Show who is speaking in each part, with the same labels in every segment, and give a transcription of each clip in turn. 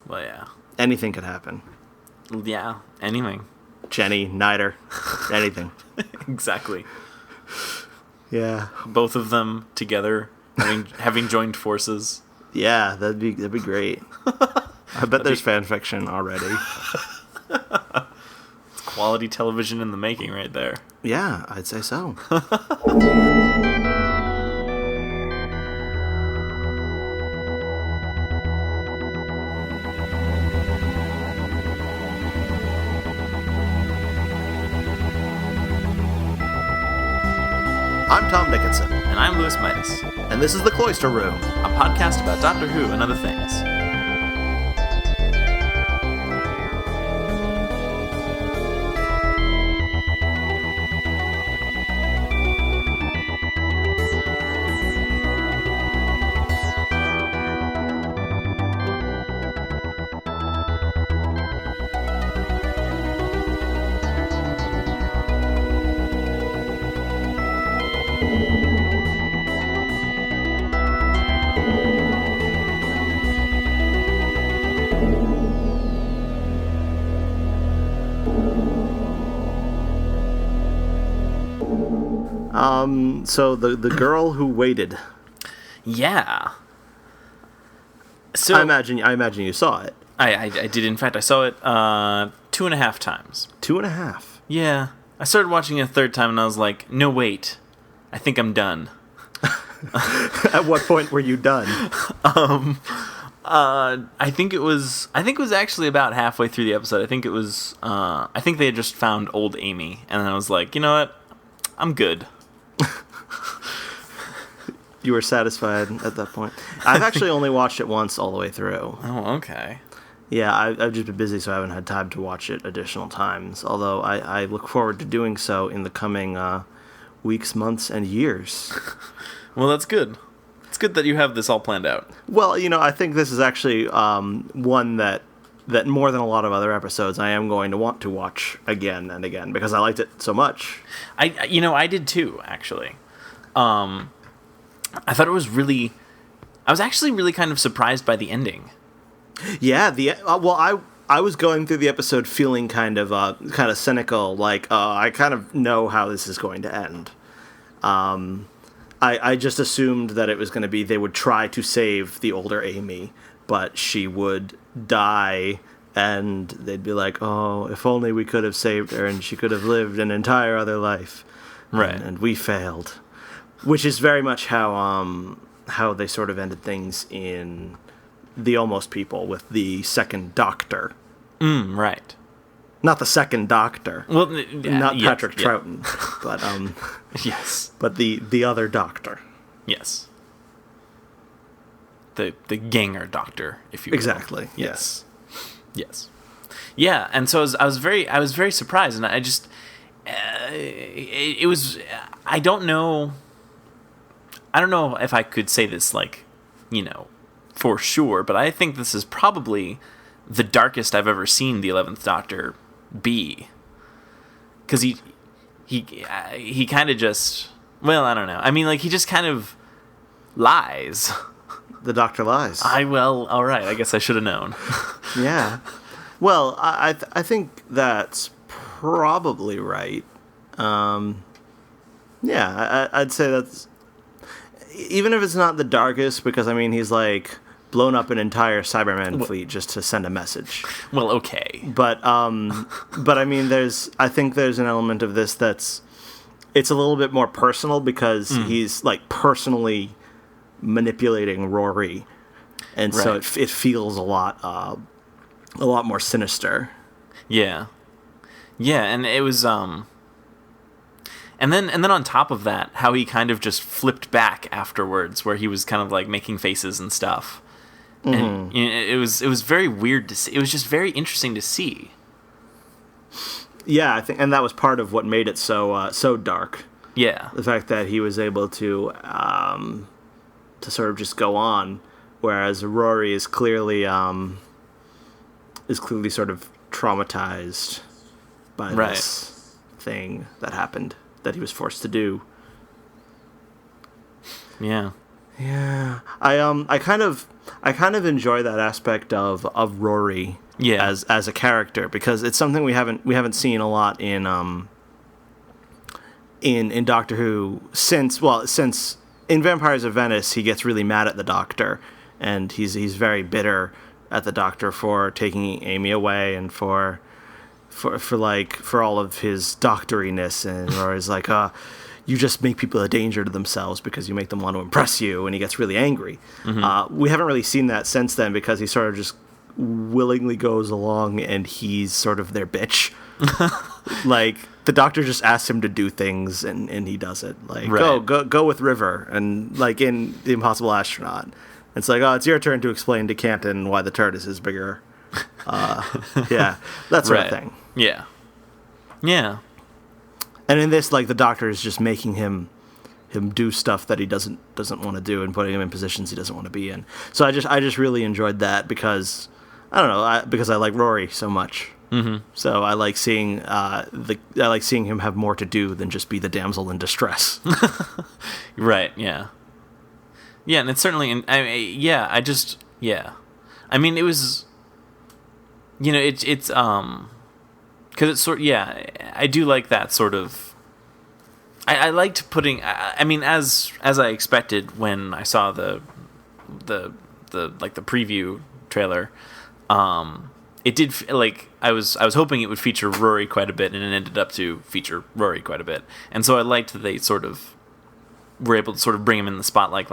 Speaker 1: Well, yeah.
Speaker 2: Anything could happen.
Speaker 1: Yeah, anything.
Speaker 2: Jenny, Nider, anything.
Speaker 1: Exactly.
Speaker 2: Yeah.
Speaker 1: Both of them together, having joined forces.
Speaker 2: Yeah, that'd be great. I bet there's fan fiction already.
Speaker 1: It's quality television in the making right there.
Speaker 2: Yeah, I'd say so. I'm Tom Dickinson.
Speaker 1: And I'm Louis Midas.
Speaker 2: And this is The Cloister Room,
Speaker 1: a podcast about Doctor Who and other things.
Speaker 2: So the girl who waited.
Speaker 1: Yeah. So
Speaker 2: I imagine you saw it.
Speaker 1: I did. In fact, I saw it 2.5 times.
Speaker 2: 2.5.
Speaker 1: Yeah. I started watching it a third time, and I was like, no, wait. I think I'm done.
Speaker 2: At what point were you done?
Speaker 1: I think it was actually about halfway through the episode. I think they had just found old Amy, and I was like, you know what? I'm good.
Speaker 2: You were satisfied at that point. I've actually only watched it once all the way through.
Speaker 1: Oh, okay.
Speaker 2: Yeah, I've just been busy, so I haven't had time to watch it additional times. Although I look forward to doing so in the coming weeks, months, and years.
Speaker 1: Well, that's good. It's good that you have this all planned out.
Speaker 2: Well, I think this is actually one that more than a lot of other episodes, I am going to want to watch again and again because I liked it so much.
Speaker 1: I did too, actually. I thought it was really... I was actually really kind of surprised by the ending.
Speaker 2: Yeah, I was going through the episode feeling kind of cynical, like I kind of know how this is going to end. I just assumed that it was going to be they would try to save the older Amy, but she would die, and they'd be like, "Oh, if only we could have saved her, and she could have lived an entire other life."
Speaker 1: Right,
Speaker 2: and we failed. Which is very much how they sort of ended things in The Almost People with the second Doctor.
Speaker 1: Right.
Speaker 2: Not the second Doctor.
Speaker 1: Well,
Speaker 2: not Patrick Troughton, but
Speaker 1: yes.
Speaker 2: But the other Doctor.
Speaker 1: Yes. The Ganger Doctor, if you will.
Speaker 2: Exactly.
Speaker 1: Yes. Yes. Yeah, and so I was very surprised, and I just it was I don't know if I could say this for sure, but I think this is probably the darkest I've ever seen the 11th Doctor be. Because he kind of just, well, I don't know. I mean, he just kind of lies.
Speaker 2: The Doctor lies.
Speaker 1: All right. I guess I should have known.
Speaker 2: Yeah. Well, I think that's probably right. Yeah, I'd say that's... Even if it's not the darkest, because, he's, blown up an entire Cyberman fleet just to send a message.
Speaker 1: Well, okay.
Speaker 2: But I think there's an element of this it's a little bit more personal because he's, personally manipulating Rory. And so it feels a lot more sinister.
Speaker 1: Yeah. Yeah, and it was, And then on top of that, how he kind of just flipped back afterwards, where he was kind of making faces and stuff, and it was very weird to see. It was just very interesting to see.
Speaker 2: Yeah, I think, and that was part of what made it so dark.
Speaker 1: Yeah,
Speaker 2: the fact that he was able to sort of just go on, whereas Rory is clearly sort of traumatized by this thing that happened, that he was forced to do. I kind of enjoy that aspect of Rory as a character, because it's something we haven't seen a lot in Doctor Who since in Vampires of Venice he gets really mad at the Doctor, and he's very bitter at the Doctor for taking Amy away and for all of his doctoriness, and Rory's like, you just make people a danger to themselves because you make them want to impress you, and he gets really angry. We haven't really seen that since then, because he sort of just willingly goes along and he's sort of their bitch. Like, the Doctor just asks him to do things and he does it. Like, go with River, and like in The Impossible Astronaut, it's like, it's your turn to explain to Canton why the TARDIS is bigger. Yeah, that sort of thing.
Speaker 1: Yeah.
Speaker 2: And in this, like, the Doctor is just making him do stuff that he doesn't want to do, and putting him in positions he doesn't want to be in. So I just really enjoyed that, because I don't know, because I like Rory so much. So I like seeing him have more to do than just be the damsel in distress.
Speaker 1: Right. Yeah. Yeah, and it's certainly. I mean, it was. It's because it's sort. Yeah, I do like that sort of. I liked putting. I mean, as I expected when I saw the preview trailer. It did, like, I was hoping it would feature Rory quite a bit, and it ended up to feature Rory quite a bit, and so I liked that they sort of were able to sort of bring him in the spotlight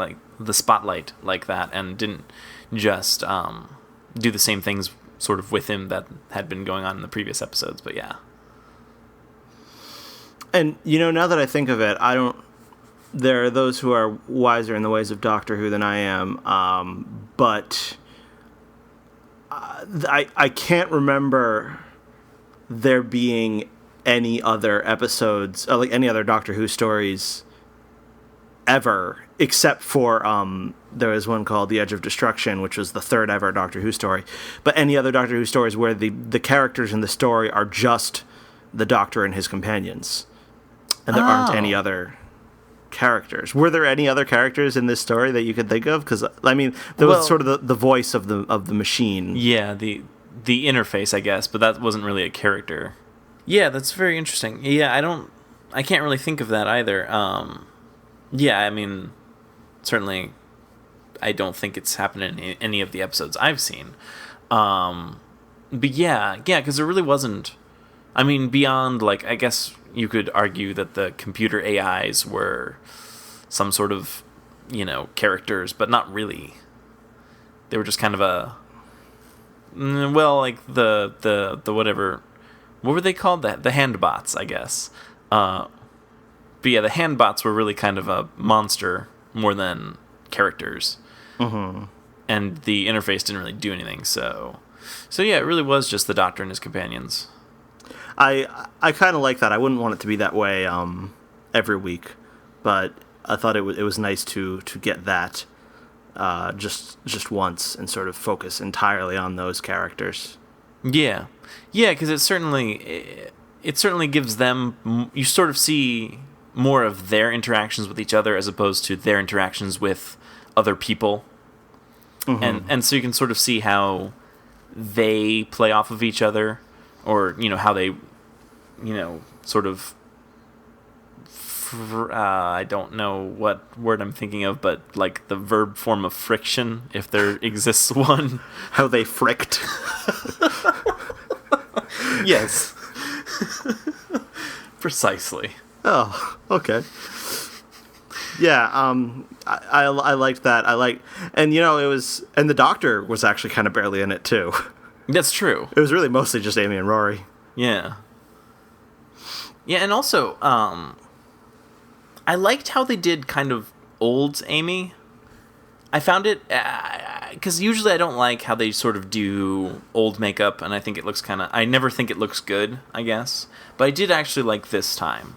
Speaker 1: like that, and didn't just do the same things sort of with him that had been going on in the previous episodes. But yeah.
Speaker 2: And now that I think of it, there are those who are wiser in the ways of Doctor Who than I am, but I can't remember there being any other episodes, like any other Doctor Who stories ever, except for there was one called The Edge of Destruction, which was the third ever Doctor Who story. But any other Doctor Who stories where the characters in the story are just the Doctor and his companions, and there aren't any other characters. Were there any other characters in this story that you could think of? Because I mean, there was sort of the voice of the machine.
Speaker 1: Yeah, the interface, I guess, but that wasn't really a character. Yeah, that's very interesting. Yeah, I can't really think of that either. Yeah, I mean, certainly, I don't think it's happened in any of the episodes I've seen. But yeah, because there really wasn't. I mean, beyond, like, I guess you could argue that the computer AIs were some sort of, characters, but not really. They were just kind of like the whatever. What were they called? The handbots, I guess. But yeah, the handbots were really kind of a monster more than characters.
Speaker 2: Mm-hmm.
Speaker 1: And the interface didn't really do anything, so yeah, it really was just the Doctor and his companions.
Speaker 2: I kind of like that. I wouldn't want it to be that way every week, but I thought it was nice to get that just once and sort of focus entirely on those characters.
Speaker 1: Yeah, because it certainly gives them, you sort of see more of their interactions with each other as opposed to their interactions with other people. Mm-hmm. And so you can sort of see how they play off of each other, or how they sort of I don't know what word I'm thinking of, but like the verb form of friction, if there exists one.
Speaker 2: How they fricked.
Speaker 1: Yes. Precisely.
Speaker 2: Oh, okay. Yeah, I liked that. And the Doctor was actually kind of barely in it too.
Speaker 1: That's true.
Speaker 2: It was really mostly just Amy and Rory.
Speaker 1: Yeah. Yeah, and also, I liked how they did kind of old Amy. I found it, because usually I don't like how they sort of do old makeup, and I think it looks I never think it looks good, I guess. But I did actually like this time.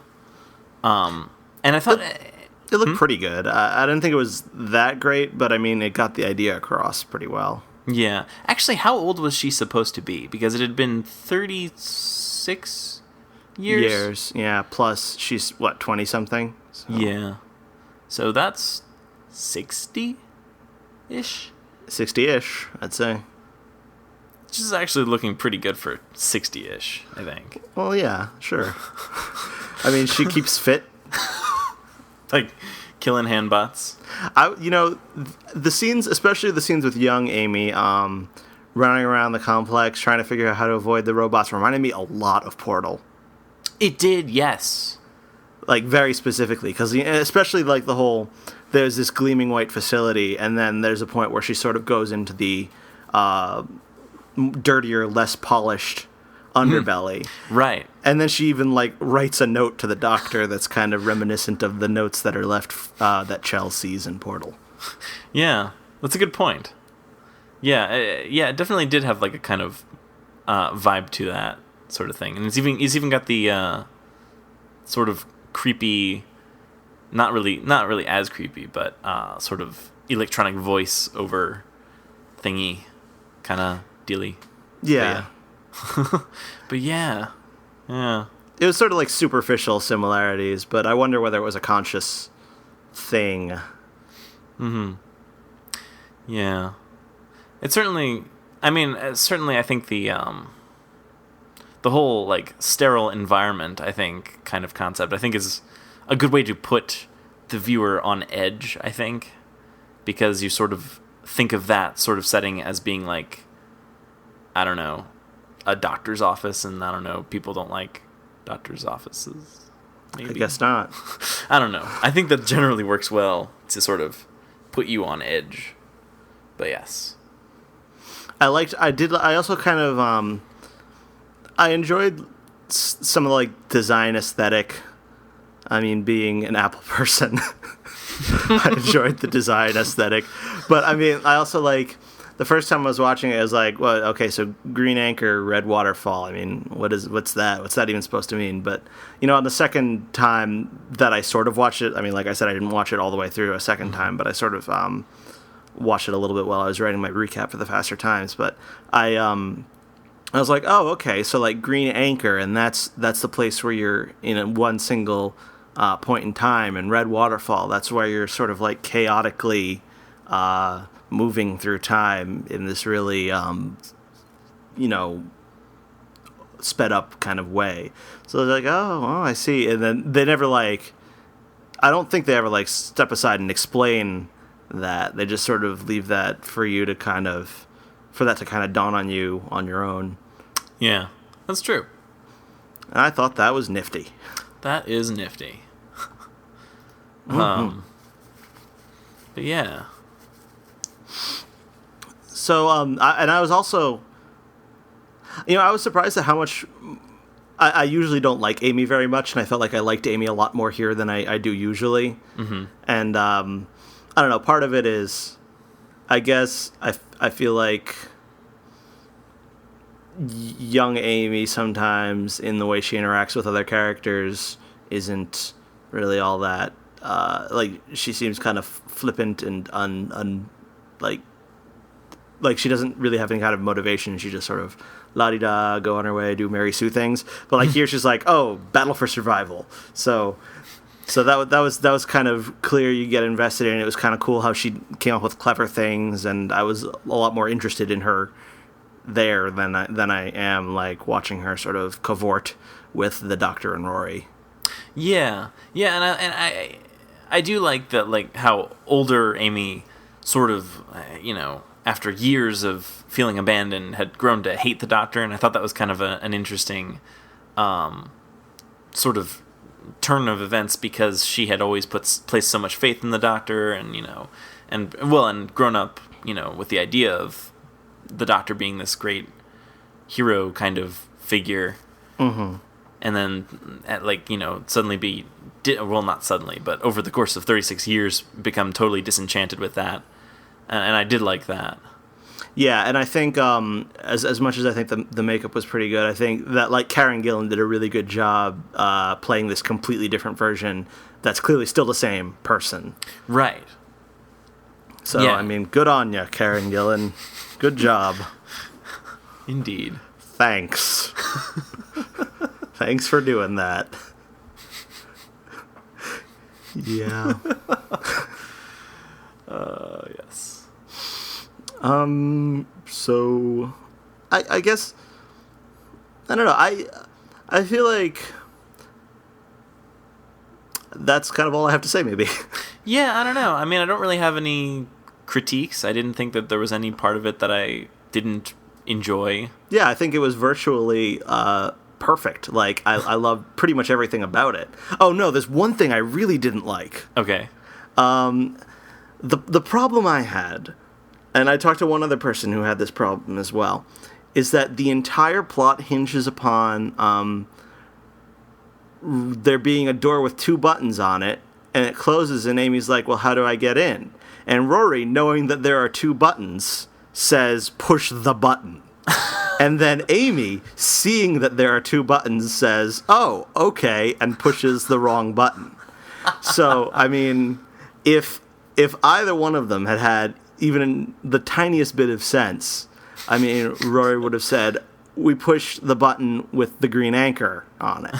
Speaker 1: And I thought
Speaker 2: it looked pretty good. I didn't think it was that great, but I mean, it got the idea across pretty well.
Speaker 1: Yeah. Actually, how old was she supposed to be? Because it had been 36 years?
Speaker 2: Yeah, plus she's, 20-something? So.
Speaker 1: Yeah. So that's 60-ish?
Speaker 2: 60-ish, I'd say.
Speaker 1: Which is actually looking pretty good for 60-ish, I think.
Speaker 2: Well, yeah, sure. I mean, she keeps fit.
Speaker 1: Like, killing handbots.
Speaker 2: The scenes, especially the scenes with young Amy, running around the complex, trying to figure out how to avoid the robots, reminded me a lot of Portal.
Speaker 1: It did, yes.
Speaker 2: Like, very specifically, because especially, like, the whole, there's this gleaming white facility, and then there's a point where she sort of goes into the dirtier, less polished underbelly.
Speaker 1: Right.
Speaker 2: And then she even, like, writes a note to the doctor that's kind of reminiscent of the notes that are left that Chell sees in Portal.
Speaker 1: Yeah, that's a good point. Yeah, it definitely did have, like, a kind of vibe to that sort of thing. And he's even got the sort of creepy, not really as creepy, but sort of electronic voice over thingy kind of dealy.
Speaker 2: Yeah.
Speaker 1: But yeah.
Speaker 2: It was sort of like superficial similarities, but I wonder whether it was a conscious thing.
Speaker 1: Mm-hmm. Yeah. It certainly, I think the whole, like, sterile environment, I think, kind of concept, I think is a good way to put the viewer on edge, I think, because you sort of think of that sort of setting as being, like, I don't know, a doctor's office, and I don't know, people don't like doctor's offices. Maybe.
Speaker 2: I guess not.
Speaker 1: I don't know. I think that generally works well to sort of put you on edge. But yes.
Speaker 2: I also kind of, I enjoyed some of the, like, design aesthetic. I mean, being an Apple person, I enjoyed the design aesthetic. But, I mean, I also, like, the first time I was watching it, I was like, well, okay, so green anchor, red waterfall. I mean, what's that? What's that even supposed to mean? But, on the second time that I sort of watched it, I mean, like I said, I didn't watch it all the way through a second time, but I sort of watched it a little bit while I was writing my recap for the Faster Times. But I was like, oh, okay, so, like, green anchor, and that's the place where you're in one single point in time, and red waterfall, that's where you're sort of, like, chaotically moving through time in this really, sped up kind of way. So they're like, oh, I see. And then they never, like, I don't think they ever, like, step aside and explain that. They just sort of leave that for you to kind of, for that to kind of dawn on you on your own.
Speaker 1: Yeah, that's true.
Speaker 2: And I thought that was nifty.
Speaker 1: That is nifty.
Speaker 2: Mm-hmm.
Speaker 1: But yeah.
Speaker 2: So, I was also, I was surprised at how much, I usually don't like Amy very much, and I felt like I liked Amy a lot more here than I do usually.
Speaker 1: Mm-hmm.
Speaker 2: And, I don't know, part of it is, I guess, I feel like young Amy sometimes, in the way she interacts with other characters, isn't really all that, like, she seems kind of flippant and like she doesn't really have any kind of motivation. She just sort of la-di-da, go on her way, do Mary Sue things. But, like, here she's like, oh, battle for survival. So that was kind of clear. You get invested in it. It was kind of cool how she came up with clever things, and I was a lot more interested in her there than I am, like, watching her sort of cavort with the Doctor and Rory.
Speaker 1: Yeah, and I do like that, like, how older Amy sort of, after years of feeling abandoned, had grown to hate the Doctor, and I thought that was kind of an interesting sort of turn of events, because she had always placed so much faith in the Doctor, and and grown up, with the idea of the Doctor being this great hero kind of figure.
Speaker 2: Mm-hmm.
Speaker 1: And then, suddenly not suddenly, but over the course of 36 years, become totally disenchanted with that. And I did like that.
Speaker 2: Yeah, and I think, as much as I think the makeup was pretty good, I think that, like, Karen Gillan did a really good job playing this completely different version that's clearly still the same person.
Speaker 1: Right.
Speaker 2: So, yeah. I mean, good on ya, Karen Gillan. Good job.
Speaker 1: Indeed.
Speaker 2: Thanks. Thanks for doing that. Yeah.
Speaker 1: Yes.
Speaker 2: So, I guess, I don't know. I feel like that's kind of all I have to say, maybe.
Speaker 1: Yeah, I don't know. I mean, I don't really have any critiques. I didn't think that there was any part of it that I didn't enjoy.
Speaker 2: Yeah, I think it was virtually perfect. Like, I love pretty much everything about it. Oh, no, there's one thing I really didn't like.
Speaker 1: Okay.
Speaker 2: The problem I had, and I talked to one other person who had this problem as well, is that the entire plot hinges upon there being a door with 2 buttons on it, and it closes, and Amy's like, well, how do I get in? And Rory, knowing that there are 2 buttons, says, push the button. And then Amy, seeing that there are 2 buttons, says, oh, okay, and pushes the wrong button. So, I mean, if either one of them had even the tiniest bit of sense, I mean, Rory would have said, we push the button with the green anchor on it.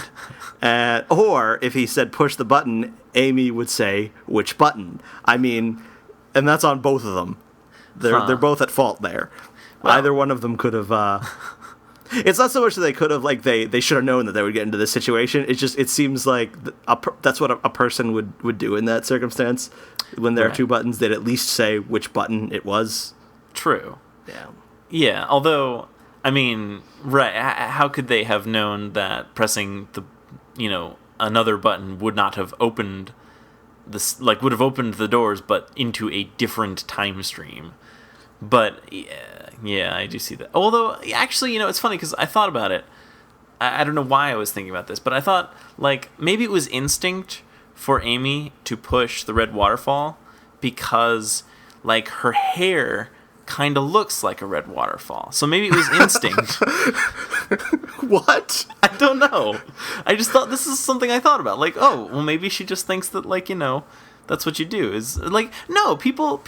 Speaker 2: Or if he said push the button, Amy would say, which button? I mean, and that's on both of them. They're both at fault there. Well, either one of them could have... it's not so much that they could have, like, they should have known that they would get into this situation. It's just, it seems like that's what a person would do in that circumstance. When there are 2 buttons, they'd at least say which button it was.
Speaker 1: True.
Speaker 2: Yeah.
Speaker 1: Yeah, although, I mean, right, how could they have known that pressing another button would not have opened this, like, would have opened the doors, but into a different time stream? But, yeah, I do see that. Although, actually, it's funny, because I thought about it. I don't know why I was thinking about this, but I thought, like, maybe it was instinct for Amy to push the red waterfall, because, like, her hair kind of looks like a red waterfall. So maybe it was instinct.
Speaker 2: What?
Speaker 1: I don't know. I just thought, this is something I thought about. Like, oh, well, maybe she just thinks that, like, that's what you do. Is like, no, people,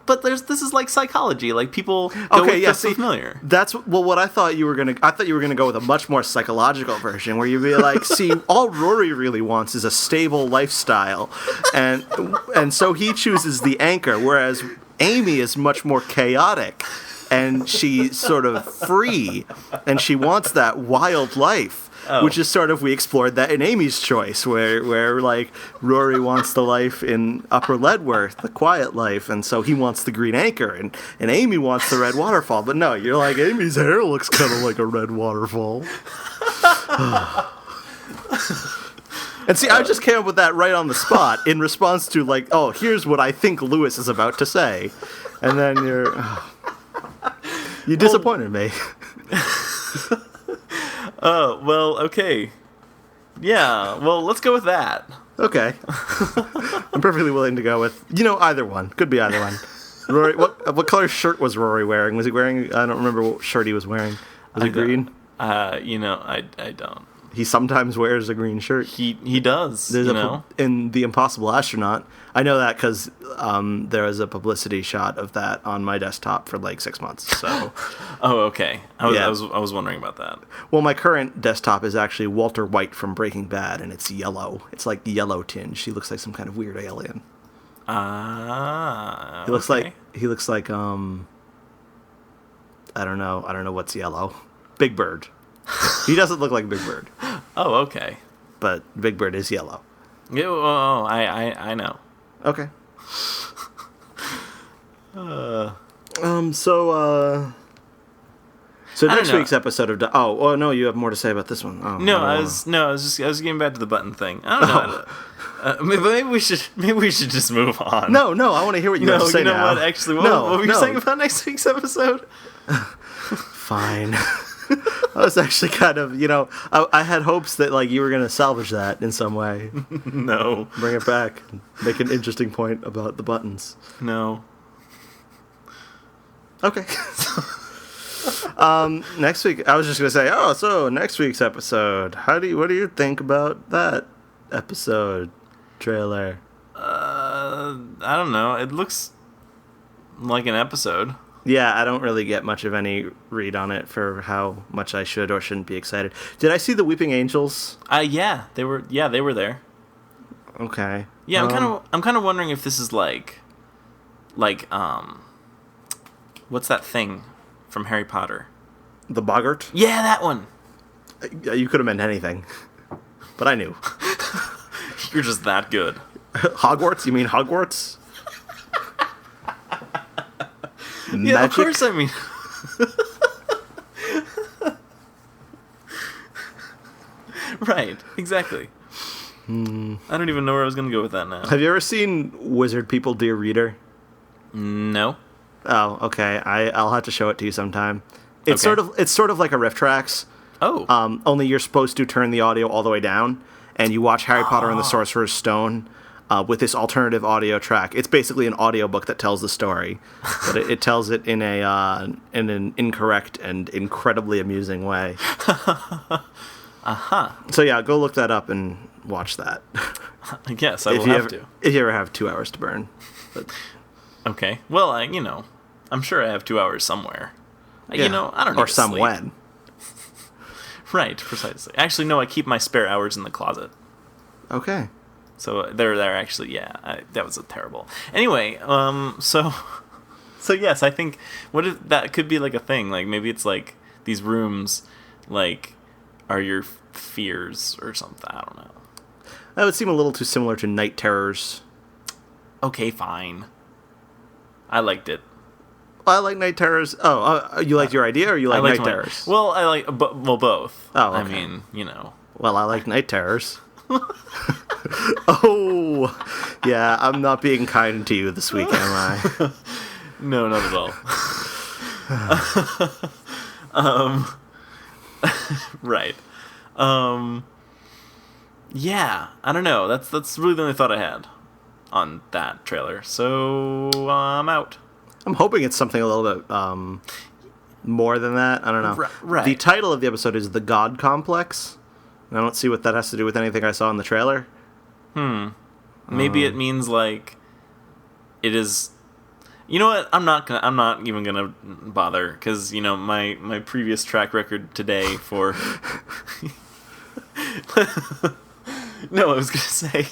Speaker 1: but this is like psychology. Like, people go with the familiar.
Speaker 2: That's, well, what I thought you were going to go with a much more psychological version, where you'd be like, see, all Rory really wants is a stable lifestyle. And so he chooses the anchor, whereas Amy is much more chaotic, and she's sort of free, and she wants that wild life, which is sort of, we explored that in Amy's choice, where like, Rory wants the life in Upper Ledworth, the quiet life, and so he wants the green anchor, and Amy wants the red waterfall. But no, you're like, Amy's hair looks kind of like a red waterfall. And see, I just came up with that right on the spot in response to, like, oh, here's what I think Lewis is about to say. And then you disappointed me.
Speaker 1: Oh, well, okay. Yeah, well, let's go with that.
Speaker 2: Okay. I'm perfectly willing to go with, either one. Could be either one. Rory, what color shirt was Rory wearing? Was he wearing, I don't remember what shirt he was wearing. Was it green?
Speaker 1: I don't.
Speaker 2: He sometimes wears a green shirt.
Speaker 1: He does.
Speaker 2: There's in The Impossible Astronaut. I know that because there was a publicity shot of that on my desktop for like 6 months. So.
Speaker 1: Oh, okay. I was wondering about that.
Speaker 2: Well, my current desktop is actually Walter White from Breaking Bad, and it's yellow. It's like yellow tinge. He looks like some kind of weird alien.
Speaker 1: Ah.
Speaker 2: He looks like I don't know what's yellow. Big Bird. He doesn't look like Big Bird.
Speaker 1: Oh, okay.
Speaker 2: But Big Bird is yellow.
Speaker 1: Yeah, I know.
Speaker 2: Okay. So next week's episode of no, you have more to say about this one.
Speaker 1: I was getting back to the button thing. I don't know. Maybe we should just move on.
Speaker 2: No, I want to hear what you have to say now.
Speaker 1: What? Actually, what were you saying about next week's episode?
Speaker 2: Fine. I was actually kind of, I had hopes that, like, you were going to salvage that in some way.
Speaker 1: No.
Speaker 2: Bring it back. Make an interesting point about the buttons.
Speaker 1: No.
Speaker 2: Okay. Next week, I was just going to say, so next week's episode. What do you think about that episode trailer?
Speaker 1: I don't know. It looks like an episode.
Speaker 2: Yeah, I don't really get much of any read on it for how much I should or shouldn't be excited. Did I see the Weeping Angels?
Speaker 1: Yeah, they were there.
Speaker 2: Okay.
Speaker 1: Yeah, I'm kind of wondering if this is like What's that thing from Harry Potter?
Speaker 2: The boggart?
Speaker 1: Yeah, that one.
Speaker 2: You could have meant anything, but I knew.
Speaker 1: You're just that good.
Speaker 2: Hogwarts? You mean Hogwarts?
Speaker 1: Yeah, of course I mean. Right, exactly. I don't even know where I was going to go with that now.
Speaker 2: Have you ever seen Wizard People Dear Reader?
Speaker 1: No.
Speaker 2: Oh, okay. I'll have to show it to you sometime. It's
Speaker 1: Okay.
Speaker 2: sort of like a riff tracks.
Speaker 1: Oh.
Speaker 2: Only you're supposed to turn the audio all the way down, and you watch Harry Potter and the Sorcerer's Stone with this alternative audio track. It's basically an audiobook that tells the story, but it tells it in an incorrect and incredibly amusing way. So yeah, go look that up and watch that.
Speaker 1: I guess I will have to.
Speaker 2: If you ever have 2 hours to burn. But,
Speaker 1: Okay. Well, I'm sure I have 2 hours somewhere.
Speaker 2: yeah.
Speaker 1: I don't need
Speaker 2: or
Speaker 1: to
Speaker 2: some
Speaker 1: sleep.
Speaker 2: when.
Speaker 1: Right, precisely. Actually, no, I keep my spare hours in the closet.
Speaker 2: Okay.
Speaker 1: So they're actually, yeah, that was a terrible. Anyway, so yes, I think that could be like a thing. Like maybe it's like these rooms, like, are your fears or something. I don't know.
Speaker 2: That would seem a little too similar to Night Terrors.
Speaker 1: Okay, fine. I liked it.
Speaker 2: I like Night Terrors. Oh, you liked your idea, or you like Night Terrors?
Speaker 1: Well, I like both.
Speaker 2: Oh,
Speaker 1: I
Speaker 2: okay.
Speaker 1: mean,
Speaker 2: Well, I like Night Terrors. Oh, yeah, I'm not being kind to you this week, am I?
Speaker 1: No, not at all. Right. Yeah, I don't know. That's really the only thought I had on that trailer. So I'm out.
Speaker 2: I'm hoping it's something a little bit more than that. I don't know.
Speaker 1: Right.
Speaker 2: The title of the episode is The God Complex. I don't see what that has to do with anything I saw in the trailer.
Speaker 1: Maybe it means like it is. You know what? I'm not even gonna bother because my previous track record today for. No, I was gonna say.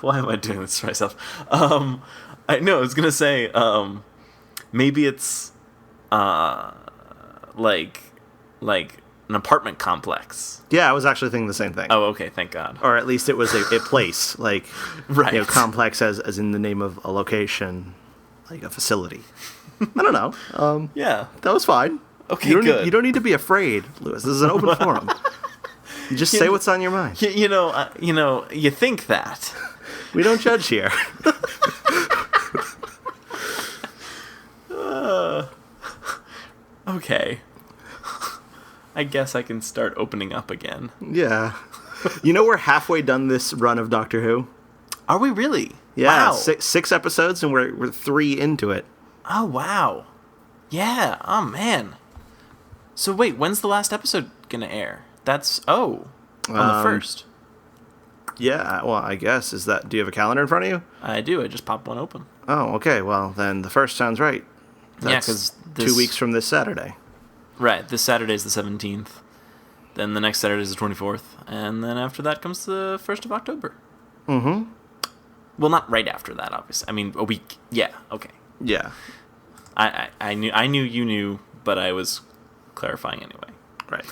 Speaker 1: Why am I doing this to myself? I was gonna say. Maybe it's like an apartment complex.
Speaker 2: Yeah, I was actually thinking the same thing.
Speaker 1: Oh, okay. Thank God.
Speaker 2: Or at least it was a place, like
Speaker 1: Right.
Speaker 2: complex as in the name of a location, like a facility. I don't know.
Speaker 1: Yeah.
Speaker 2: That was fine.
Speaker 1: Okay, good.
Speaker 2: You don't need to be afraid, Lewis. This is an open forum. You just say what's on your mind.
Speaker 1: You think that.
Speaker 2: We don't judge here.
Speaker 1: Okay. I guess I can start opening up again.
Speaker 2: Yeah. We're halfway done this run of Doctor Who.
Speaker 1: Are we really?
Speaker 2: Yeah,
Speaker 1: Wow.
Speaker 2: 6 episodes, and we're 3 into it.
Speaker 1: Oh, wow. Yeah. Oh, man. So wait, when's the last episode gonna air? That's on the 1st.
Speaker 2: Yeah, well, I guess. Do you have a calendar in front of you?
Speaker 1: I do. I just popped one open.
Speaker 2: Oh, okay. Well, then the 1st sounds right.
Speaker 1: Yeah,
Speaker 2: That's
Speaker 1: 'cause
Speaker 2: 2 weeks from this Saturday.
Speaker 1: Right. This Saturday is the 17th. Then the next Saturday is the 24th, and then after that comes the 1st of October.
Speaker 2: Mm-hmm.
Speaker 1: Well, not right after that, obviously. I mean, a week. Yeah. Okay.
Speaker 2: Yeah.
Speaker 1: I knew you knew, but I was clarifying anyway.
Speaker 2: Right.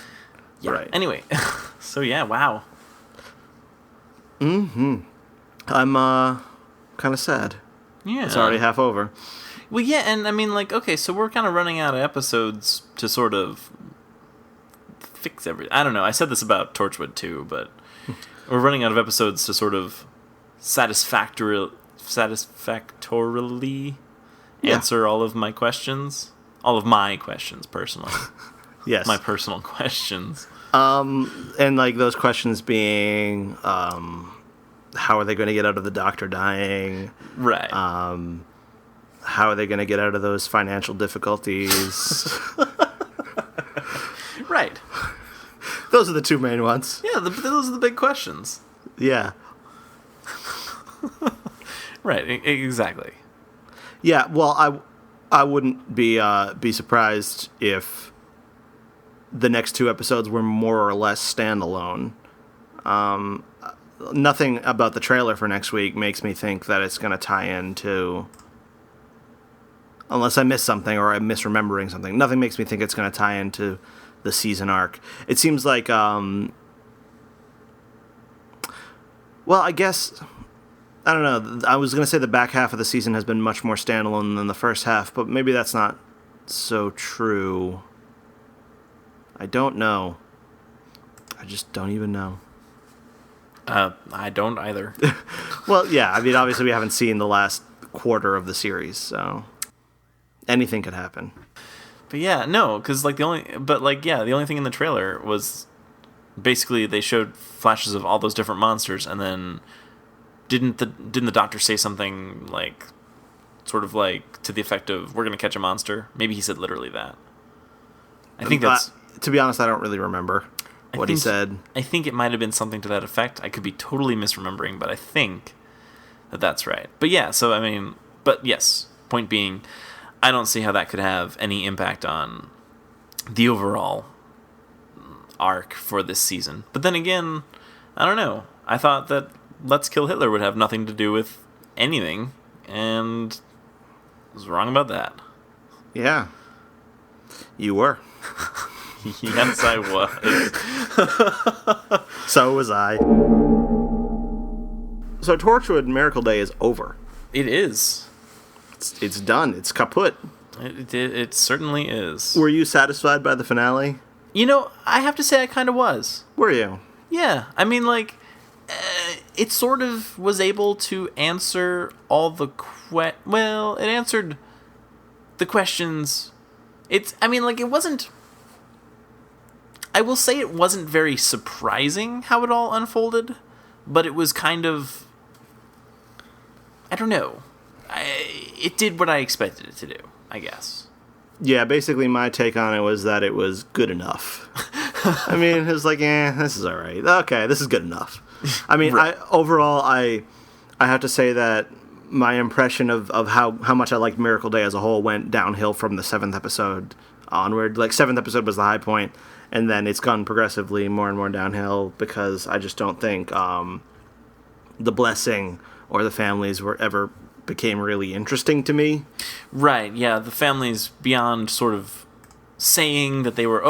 Speaker 1: Yeah.
Speaker 2: Right.
Speaker 1: Anyway, so yeah, wow.
Speaker 2: I'm kind of sad.
Speaker 1: Yeah.
Speaker 2: It's already half over.
Speaker 1: Well, yeah, and I mean, like, okay, so we're kind of running out of episodes to sort of fix everything. I don't know. I said this about Torchwood too, but we're running out of episodes to sort of satisfactorily answer all of my questions. All of my questions, personally.
Speaker 2: Yes.
Speaker 1: My personal questions.
Speaker 2: And like those questions being, how are they going to get out of the Doctor dying?
Speaker 1: Right.
Speaker 2: How are they going to get out of those financial difficulties?
Speaker 1: Right.
Speaker 2: Those are the 2 main ones.
Speaker 1: Yeah, those are the big questions.
Speaker 2: Yeah.
Speaker 1: Right, exactly.
Speaker 2: Yeah, well, I wouldn't be surprised if the next 2 episodes were more or less standalone. Nothing about the trailer for next week makes me think that it's going to tie into unless I missed something or I'm misremembering something. Nothing makes me think it's going to tie into the season arc. It seems like, well, I guess, I don't know. I was going to say the back half of the season has been much more standalone than the first half, but maybe that's not so true. I don't know. I just don't even know.
Speaker 1: I don't either.
Speaker 2: Well, yeah, I mean, obviously we haven't seen the last quarter of the series, so anything could happen.
Speaker 1: But yeah, no, because the only thing in the trailer was basically they showed flashes of all those different monsters, and then didn't the doctor say something sort of to the effect of "we're gonna catch a monster"? Maybe he said literally that. I think that's.
Speaker 2: To be honest, I don't really remember what he said.
Speaker 1: I think it might have been something to that effect. I could be totally misremembering, but I think that's right. But yeah, so I mean, but yes, point being, I don't see how that could have any impact on the overall arc for this season. But then again, I don't know. I thought that Let's Kill Hitler would have nothing to do with anything, and I was wrong about that.
Speaker 2: Yeah. You were.
Speaker 1: Yes, I was.
Speaker 2: So was I. So Torchwood Miracle Day is over.
Speaker 1: It is.
Speaker 2: It's done. It's kaput.
Speaker 1: It certainly is.
Speaker 2: Were you satisfied by the finale?
Speaker 1: You know, I have to say I kind of was.
Speaker 2: Were you?
Speaker 1: Yeah. I mean, it sort of was able to answer all the it answered the questions. It wasn't... I will say it wasn't very surprising how it all unfolded, but it was kind of... I don't know. It did what I expected it to do, I guess.
Speaker 2: Yeah, basically my take on it was that it was good enough. I mean, it was this is all right. Okay, this is good enough. I mean, right. I have to say that my impression of how much I liked Miracle Day as a whole went downhill from the 7th episode onward. 7th episode was the high point, and then it's gone progressively more and more downhill because I just don't think the blessing or the families ever became really interesting to me. Right,
Speaker 1: yeah, the families beyond sort of saying that they were,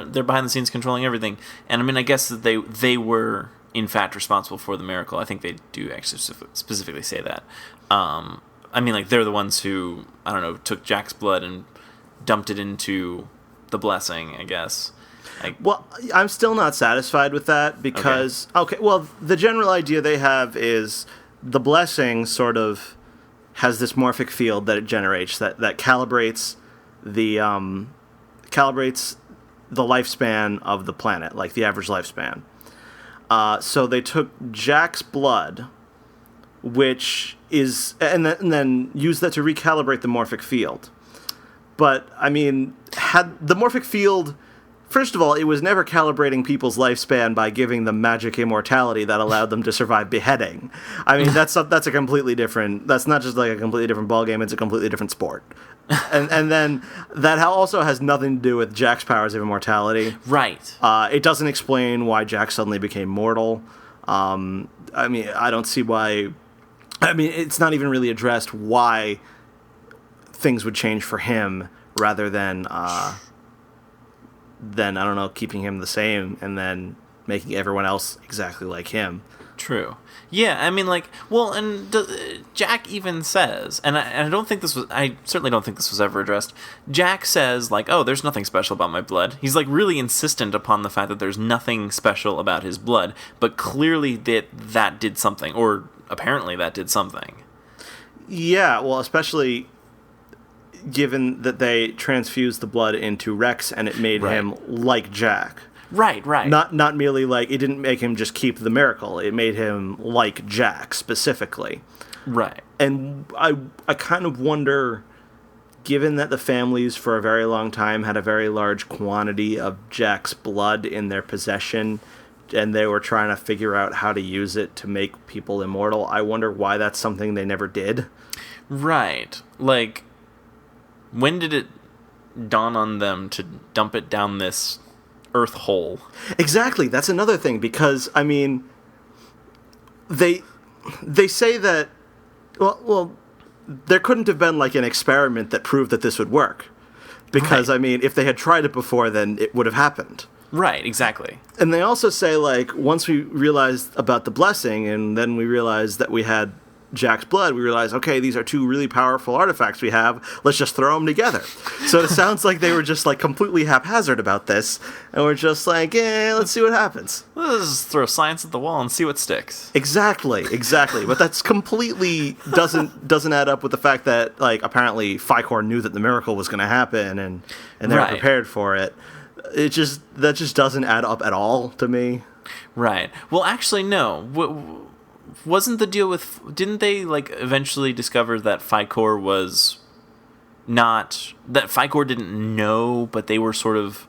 Speaker 1: they're behind the scenes controlling everything. And I mean, I guess that they were in fact responsible for the miracle. I think they do actually specifically say that. I mean, they're the ones who, I don't know, took Jack's blood and dumped it into the blessing, I guess.
Speaker 2: Well, I'm still not satisfied with that because, well, the general idea they have is the blessing sort of has this morphic field that it generates that calibrates the lifespan of the planet, the average lifespan. So they took Jack's blood, which is, and then used that to recalibrate the morphic field. But I mean, had the morphic field, first of all, it was never calibrating people's lifespan by giving them magic immortality that allowed them to survive beheading. I mean, that's a completely different. That's not just a completely different ballgame. It's a completely different sport. And then that also has nothing to do with Jack's powers of immortality.
Speaker 1: Right.
Speaker 2: It doesn't explain why Jack suddenly became mortal. I mean, I don't see why. I mean, it's not even really addressed why things would change for him rather than I don't know, keeping him the same and then making everyone else exactly like him.
Speaker 1: True. Yeah, I mean, Jack even says, and I certainly don't think this was ever addressed. Jack says, there's nothing special about my blood. He's, really insistent upon the fact that there's nothing special about his blood, but clearly that did something, or apparently that did something. Yeah, well, especially given that they transfused the blood into Rex and it made him like Jack. Right. Not merely it didn't make him just keep the miracle. It made him like Jack specifically. Right. And I kind of wonder, given that the families for a very long time had a very large quantity of Jack's blood in their possession and they were trying to figure out how to use it to make people immortal, I wonder why that's something they never did. Right. When did it dawn on them to dump it down this earth hole? Exactly. That's another thing, because I mean, they say that
Speaker 2: there couldn't have been like an experiment that proved that this would work. Because,
Speaker 1: Right.
Speaker 2: I mean, if they had tried it before, then it would have happened.
Speaker 1: Right, exactly.
Speaker 2: And they also say, like, once we realized about the blessing, and then we realized that we had Jack's blood, we realized, okay, these are two really powerful artifacts we have. Let's just throw them together. So it sounds like they were just, like, completely haphazard about this, and we're just like, let's see what happens.
Speaker 1: Let's just throw science at the wall and see what sticks.
Speaker 2: Exactly. But that's completely doesn't add up with the fact that, like, apparently Ficor knew that the miracle was going to happen, and they were
Speaker 1: Right.
Speaker 2: prepared for it. That just doesn't add up at all to me.
Speaker 1: Right. Well, actually, no. Wasn't the deal with... Didn't they, like, eventually discover that Ficor was not... That Ficor didn't know, but they were sort of...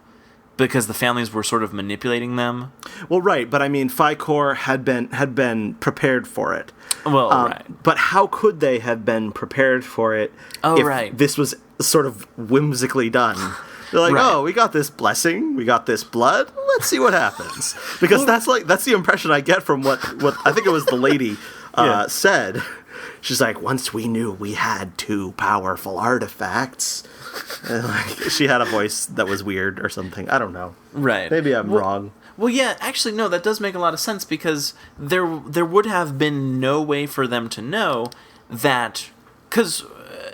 Speaker 1: Because the families were sort of manipulating them?
Speaker 2: Well, right, but I mean, Ficor had been prepared for it.
Speaker 1: Well, right.
Speaker 2: But how could they have been prepared for it if
Speaker 1: right.
Speaker 2: this was sort of whimsically done? They're like,
Speaker 1: Right.
Speaker 2: oh, we got this blessing, we got this blood, let's see what happens. Because that's the impression I get from what I think it was the lady said. She's like, once we knew we had two powerful artifacts. And like, she had a voice that was weird or something. I don't know.
Speaker 1: Right.
Speaker 2: Maybe I'm wrong.
Speaker 1: Well, yeah, actually, no, that does make a lot of sense, because there would have been no way for them to know that... Because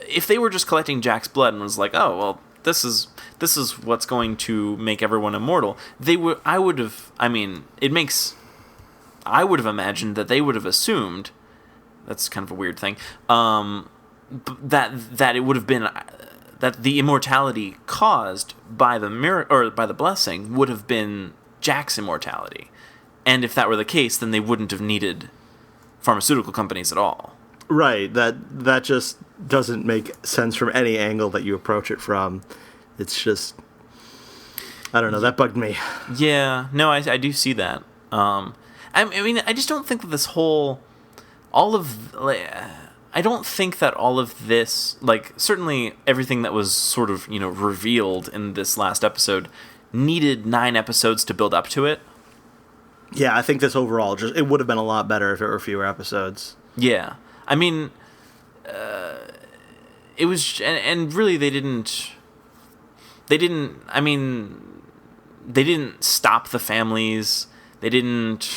Speaker 1: if they were just collecting Jack's blood and was like, oh, well, this is what's going to make everyone immortal, I would have imagined that they would have assumed, that's kind of a weird thing, that it would have been that the immortality caused by the or by the blessing would have been Jack's immortality. And if that were the case, then they wouldn't have needed pharmaceutical companies at all.
Speaker 2: Right. That just doesn't make sense from any angle that you approach it from. It's just, I don't know, that bugged me.
Speaker 1: Yeah, no, I do see that. I mean, I just don't think that I don't think that all of this, like, certainly everything that was sort of, revealed in this last episode needed 9 episodes to build up to it.
Speaker 2: Yeah, I think this overall, it would have been a lot better if it were fewer episodes.
Speaker 1: Yeah. I mean, it was, and really they didn't stop the families. They didn't...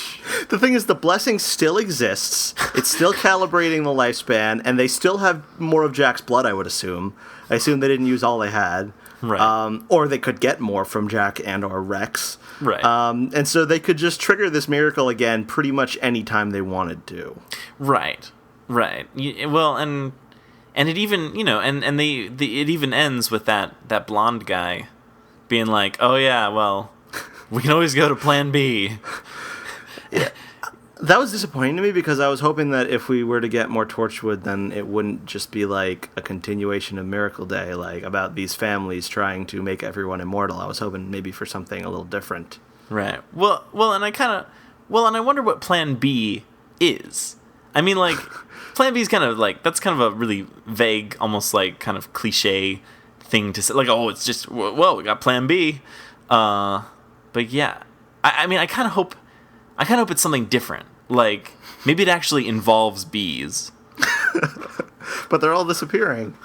Speaker 2: The thing is, the blessing still exists. It's still calibrating the lifespan, and they still have more of Jack's blood, I would assume. I assume they didn't use all they had.
Speaker 1: Right.
Speaker 2: Or they could get more from Jack and or Rex.
Speaker 1: Right.
Speaker 2: And so they could just trigger this miracle again pretty much any time they wanted to.
Speaker 1: Right. Well, and it even, it even ends with that blonde guy being like, oh yeah, well, we can always go to plan B.
Speaker 2: Yeah. That was disappointing to me because I was hoping that if we were to get more Torchwood, then it wouldn't just be like a continuation of Miracle Day, like about these families trying to make everyone immortal. I was hoping maybe for something a little different.
Speaker 1: Right. Well, and I wonder what plan B is. I mean, like, plan B is kind of like, that's kind of a really vague, almost like kind of cliche thing to say. Like, oh, it's just, well, we got plan B. But yeah, I mean, I kind of hope it's something different. Like, maybe it actually involves bees.
Speaker 2: But they're all disappearing.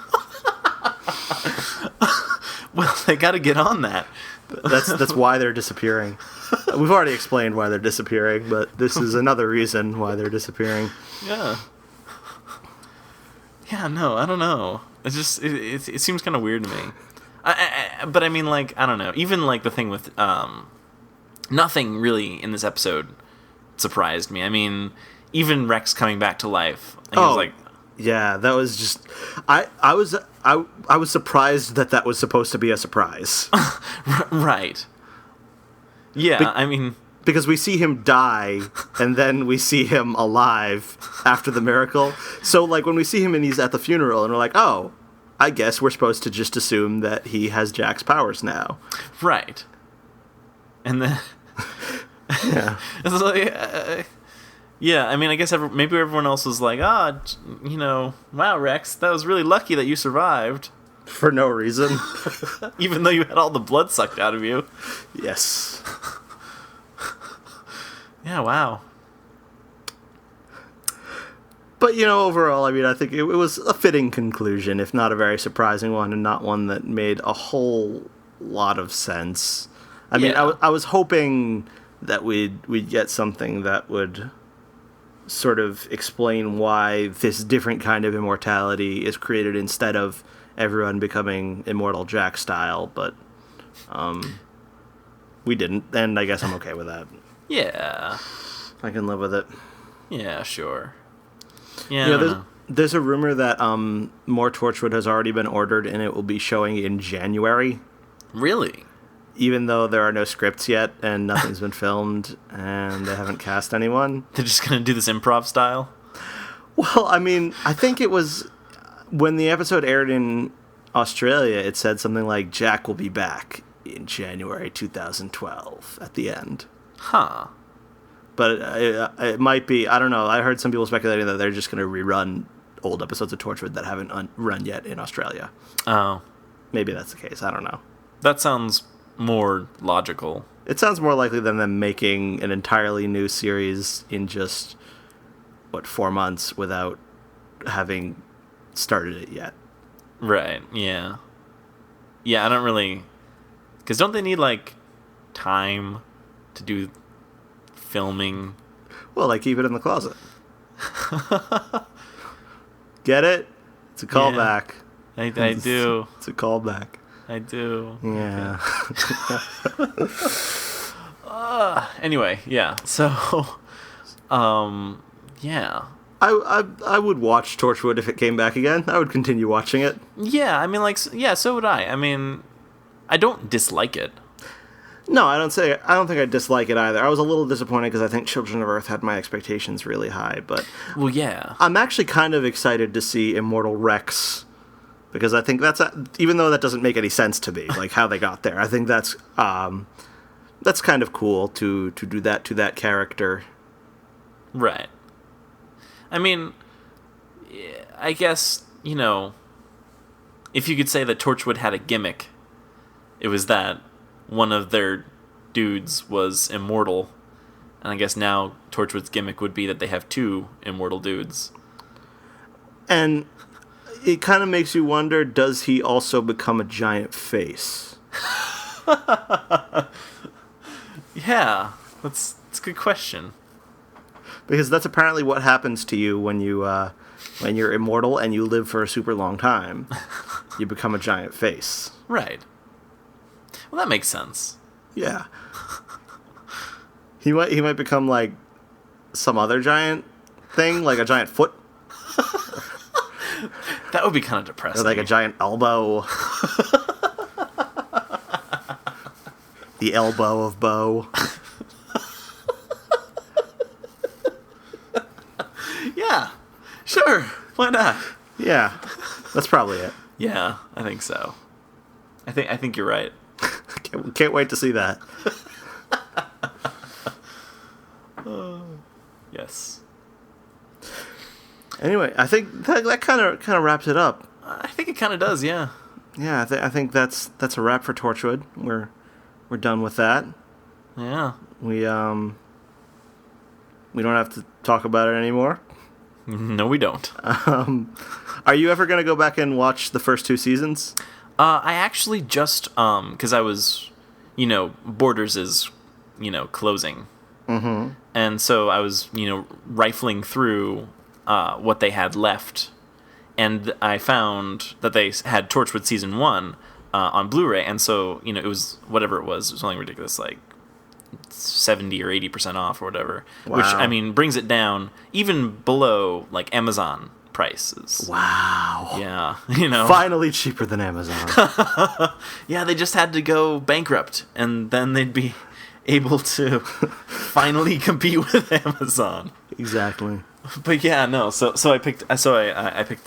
Speaker 1: Well, they got to get on that.
Speaker 2: That's why they're disappearing. We've already explained why they're disappearing, but this is another reason why they're disappearing.
Speaker 1: Yeah. Yeah, no, I don't know. It's just, it seems kind of weird to me. But I mean, like, I don't know. Even, like, the thing with, nothing really in this episode surprised me. I mean, even Rex coming back to life. He was like...
Speaker 2: Yeah, that was just... I was surprised that was supposed to be a surprise.
Speaker 1: Right. Yeah, I mean...
Speaker 2: Because we see him die, and then we see him alive after the miracle. So, like, when we see him and he's at the funeral, and we're like, oh, I guess we're supposed to just assume that he has Jack's powers now.
Speaker 1: Right. And then...
Speaker 2: Yeah.
Speaker 1: It's like, yeah, I mean, I guess maybe everyone else was like, wow, Rex, that was really lucky that you survived.
Speaker 2: For no reason.
Speaker 1: Even though you had all the blood sucked out of you.
Speaker 2: Yes.
Speaker 1: Yeah, wow.
Speaker 2: But, overall, I mean, I think it was a fitting conclusion, if not a very surprising one, and not one that made a whole lot of sense. I mean, I was hoping that we'd get something that would sort of explain why this different kind of immortality is created instead of everyone becoming immortal Jack style, but we didn't, and I guess I'm okay with that.
Speaker 1: Yeah.
Speaker 2: I can live with it.
Speaker 1: Yeah, sure. Yeah,
Speaker 2: there's a rumor that more Torchwood has already been ordered and it will be showing in January.
Speaker 1: Really?
Speaker 2: Even though there are no scripts yet and nothing's been filmed and they haven't cast anyone.
Speaker 1: They're just going to do this improv style?
Speaker 2: Well, I mean, I think it was when the episode aired in Australia, it said something like Jack will be back in January 2012 at the end.
Speaker 1: Huh.
Speaker 2: But it might be, I don't know, I heard some people speculating that they're just going to rerun old episodes of Torchwood that haven't run yet in Australia.
Speaker 1: Oh.
Speaker 2: Maybe that's the case, I don't know.
Speaker 1: That sounds more logical.
Speaker 2: It sounds more likely than them making an entirely new series in just, 4 months without having started it yet.
Speaker 1: Right, yeah. Yeah, I don't really... Because don't they need, time to do filming?
Speaker 2: Well, keep it in the closet. Get it? It's a callback.
Speaker 1: Yeah, I do.
Speaker 2: It's a callback.
Speaker 1: I do.
Speaker 2: Yeah.
Speaker 1: Anyway, yeah. So, yeah.
Speaker 2: I would watch Torchwood if it came back again. I would continue watching it.
Speaker 1: Yeah, I mean, so would I. I mean, I don't dislike it.
Speaker 2: No, I don't think I dislike it either. I was a little disappointed because I think Children of Earth had my expectations really high, but...
Speaker 1: Well, yeah.
Speaker 2: I'm actually kind of excited to see Immortal Rex, because I think even though that doesn't make any sense to me, how they got there, I think that's kind of cool to do that to that character.
Speaker 1: Right. I mean, I guess, if you could say that Torchwood had a gimmick, it was that one of their dudes was immortal, and I guess now Torchwood's gimmick would be that they have 2 immortal dudes.
Speaker 2: And it kind of makes you wonder, does he also become a giant face?
Speaker 1: Yeah, that's a good question.
Speaker 2: Because that's apparently what happens to you when you're immortal and you live for a super long time. You become a giant face.
Speaker 1: Right. Well, that makes sense.
Speaker 2: Yeah. He might become some other giant thing, like a giant foot.
Speaker 1: That would be kind of depressing.
Speaker 2: Or a giant elbow. The elbow of Bo.
Speaker 1: Yeah, sure. Why not?
Speaker 2: Yeah, that's probably it.
Speaker 1: Yeah, I think so. I think you're right.
Speaker 2: Can't wait to see that.
Speaker 1: Yes.
Speaker 2: Anyway, I think that kind of wraps it up.
Speaker 1: I think it kind of does, yeah.
Speaker 2: Yeah, I think that's a wrap for Torchwood. We're done with that.
Speaker 1: Yeah.
Speaker 2: We don't have to talk about it anymore.
Speaker 1: No, we don't.
Speaker 2: Are you ever going to go back and watch the first 2 seasons?
Speaker 1: I actually just, because I was, Borders is, closing.
Speaker 2: Mm-hmm.
Speaker 1: And so I was, rifling through what they had left. And I found that they had Torchwood Season 1 on Blu-ray. And so, it was, whatever it was something ridiculous, 70 or 80% off or whatever.
Speaker 2: Wow.
Speaker 1: Which, I mean, brings it down even below, Amazon prices.
Speaker 2: Wow.
Speaker 1: Yeah,
Speaker 2: Finally cheaper than Amazon.
Speaker 1: Yeah, they just had to go bankrupt, and then they'd be able to finally compete with Amazon.
Speaker 2: Exactly.
Speaker 1: But yeah, no. So I picked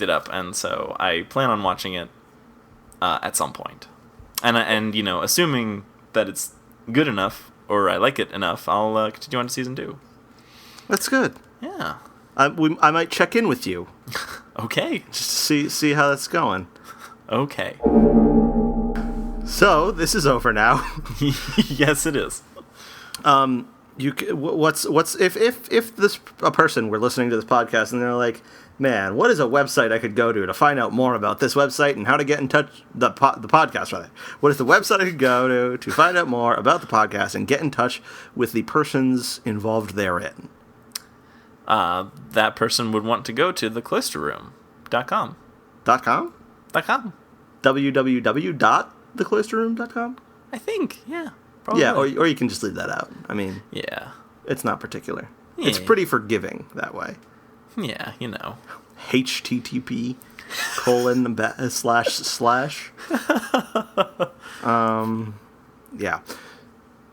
Speaker 1: it up, and so I plan on watching it at some point, and assuming that it's good enough or I like it enough, I'll continue on to season 2.
Speaker 2: That's good.
Speaker 1: Yeah.
Speaker 2: I might check in with you.
Speaker 1: Okay.
Speaker 2: Just to see how that's going.
Speaker 1: Okay.
Speaker 2: So, this is over now.
Speaker 1: Yes, it is.
Speaker 2: What's if this a person were listening to this podcast and they're like, man, what is a website I could go to find out more about this website and how to get in touch the podcast rather? What is the website I could go to find out more about the podcast and get in touch with the persons involved therein?
Speaker 1: That person would want to go to thecloisterroom.com.
Speaker 2: .com?
Speaker 1: .com.
Speaker 2: www.thecloisterroom.com?
Speaker 1: I think, yeah. Probably.
Speaker 2: Yeah, or you can just leave that out. I mean,
Speaker 1: yeah,
Speaker 2: it's not particular.
Speaker 1: Yeah.
Speaker 2: It's pretty forgiving that way.
Speaker 1: Yeah, you know.
Speaker 2: HTTP : / yeah.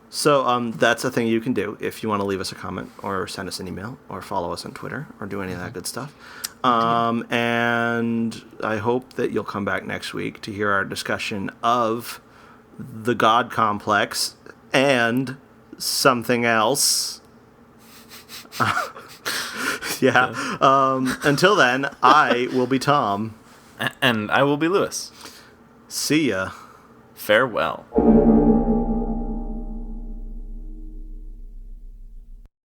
Speaker 2: So that's a thing you can do if you want to leave us a comment or send us an email or follow us on Twitter or do any of that good stuff. And I hope that you'll come back next week to hear our discussion of the God Complex and something else. Yeah. Until then, I will be Tom.
Speaker 1: And I will be Lewis.
Speaker 2: See ya.
Speaker 1: Farewell.